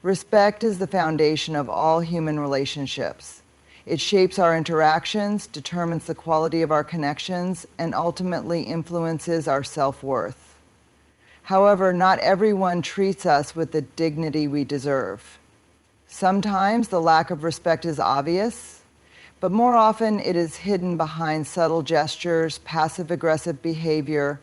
Respect is the foundation of all human relationships. It shapes our interactions, determines the quality of our connections, and ultimately influences our self-worth. However, not everyone treats us with the dignity we deserve. Sometimes the lack of respect is obvious, but more often it is hidden behind subtle gestures, passive-aggressive behavior,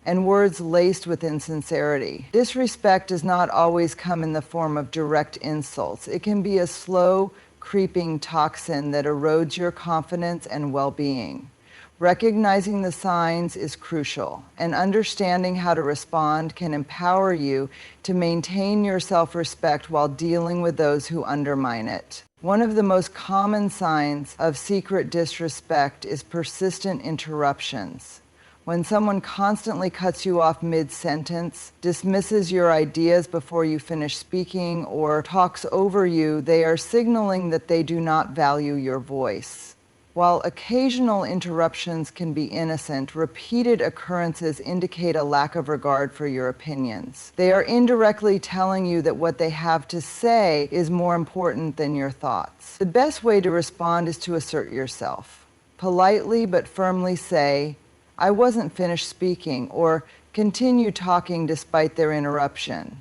and words laced with insincerity. Disrespect does not always come in the form of direct insults. It can be a slow, creeping toxin that erodes your confidence and well-being. Recognizing the signs is crucial, and understanding how to respond can empower you to maintain your self-respect while dealing with those who undermine it. One of the most common signs of secret disrespect is persistent interruptions. When someone constantly cuts you off mid-sentence, dismisses your ideas before you finish speaking, or talks over you, they are signaling that they do not value your voice. While occasional interruptions can be innocent, repeated occurrences indicate a lack of regard for your opinions. They are indirectly telling you that what they have to say is more important than your thoughts. The best way to respond is to assert yourself. Politely but firmly say, "I wasn't finished speaking," or continue talking despite their interruption.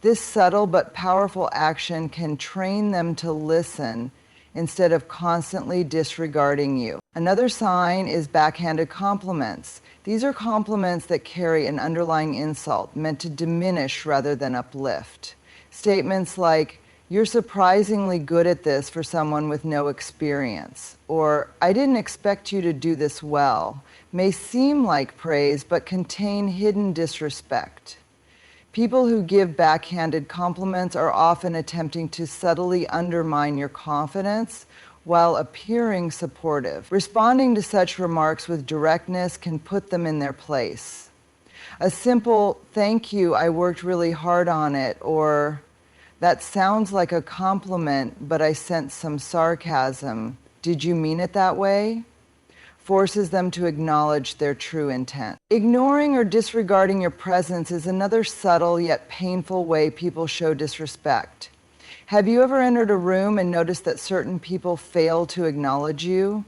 This subtle but powerful action can train them to listen instead of constantly disregarding you. Another sign is backhanded compliments. These are compliments that carry an underlying insult, meant to diminish rather than uplift. Statements like, "You're surprisingly good at this for someone with no experience," or "I didn't expect you to do this well," may seem like praise but contain hidden disrespect. People who give backhanded compliments are often attempting to subtly undermine your confidence while appearing supportive. Responding to such remarks with directness can put them in their place. A simple, "Thank you, I worked really hard on it," or "That sounds like a compliment, but I sense some sarcasm. Did you mean it that way?" forces them to acknowledge their true intent. Ignoring or disregarding your presence is another subtle yet painful way people show disrespect. Have you ever entered a room and noticed that certain people fail to acknowledge you?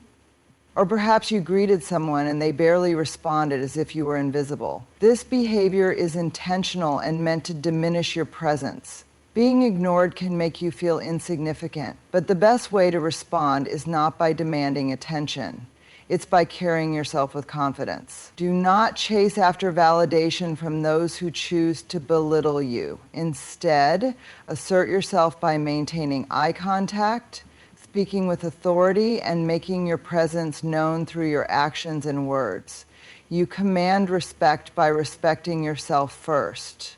Or perhaps you greeted someone and they barely responded, as if you were invisible. This behavior is intentional and meant to diminish your presence. Being ignored can make you feel insignificant, but the best way to respond is not by demanding attention. It's by carrying yourself with confidence. Do not chase after validation from those who choose to belittle you. Instead, assert yourself by maintaining eye contact, speaking with authority, and making your presence known through your actions and words. You command respect by respecting yourself first.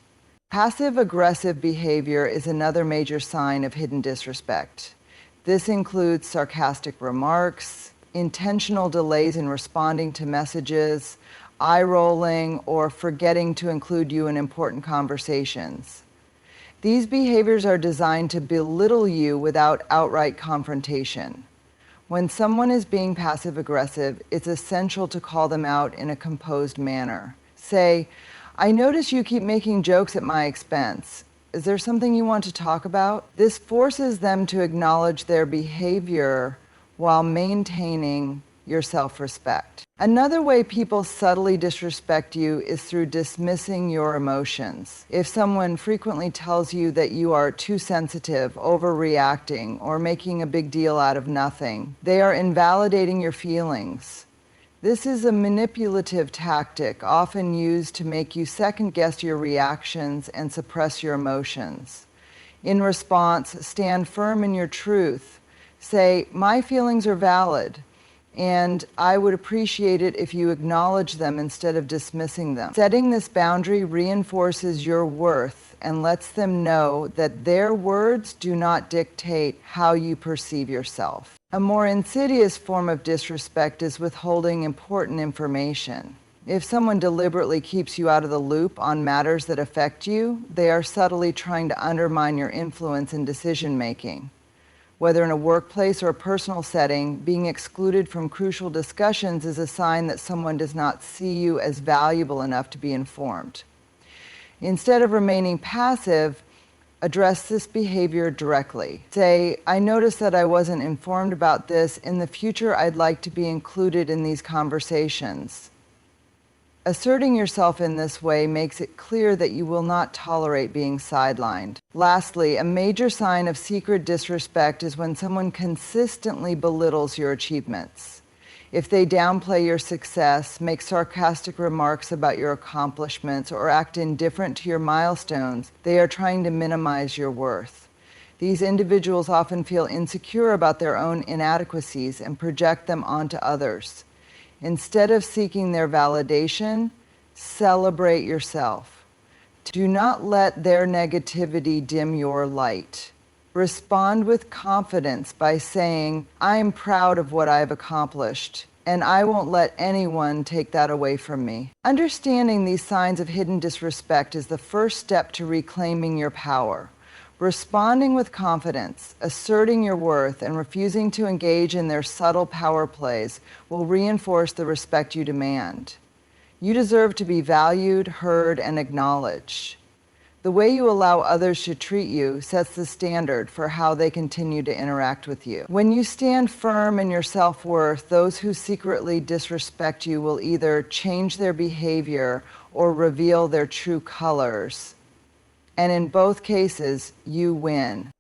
Passive-aggressive behavior is another major sign of hidden disrespect. This includes sarcastic remarks, intentional delays in responding to messages, eye-rolling, or forgetting to include you in important conversations. These behaviors are designed to belittle you without outright confrontation. When someone is being passive-aggressive, it's essential to call them out in a composed manner. Say, "I notice you keep making jokes at my expense. Is there something you want to talk about?" This forces them to acknowledge their behavior while maintaining your self-respect. Another way people subtly disrespect you is through dismissing your emotions. If someone frequently tells you that you are too sensitive, overreacting, or making a big deal out of nothing, they are invalidating your feelings. This is a manipulative tactic often used to make you second-guess your reactions and suppress your emotions. In response, stand firm in your truth. Say, "My feelings are valid, and I would appreciate it if you acknowledge them instead of dismissing them." Setting this boundary reinforces your worth and lets them know that their words do not dictate how you perceive yourself. A more insidious form of disrespect is withholding important information. If someone deliberately keeps you out of the loop on matters that affect you, they are subtly trying to undermine your influence in decision-making. Whether in a workplace or a personal setting, being excluded from crucial discussions is a sign that someone does not see you as valuable enough to be informed. Instead of remaining passive, Address this behavior directly. Say, I noticed that I wasn't informed about this. In the future, I'd like to be included in these conversations. Asserting yourself in this way makes it clear that you will not tolerate being sidelined. Lastly, a major sign of secret disrespect is when someone consistently belittles your achievements. If they downplay your success, make sarcastic remarks about your accomplishments, or act indifferent to your milestones, they are trying to minimize your worth. These individuals often feel insecure about their own inadequacies and project them onto others. Instead of seeking their validation, celebrate yourself. Do not let their negativity dim your light. Respond with confidence by saying, I'm proud of what I've accomplished, and I won't let anyone take that away from me. Understanding these signs of hidden disrespect is the first step to reclaiming your power. Responding with confidence, asserting your worth, and refusing to engage in their subtle power plays will reinforce the respect you demand. You deserve to be valued, heard, and acknowledged. The way you allow others to treat you sets the standard for how they continue to interact with you. When you stand firm in your self-worth, those who secretly disrespect you will either change their behavior or reveal their true colors. And in both cases, you win.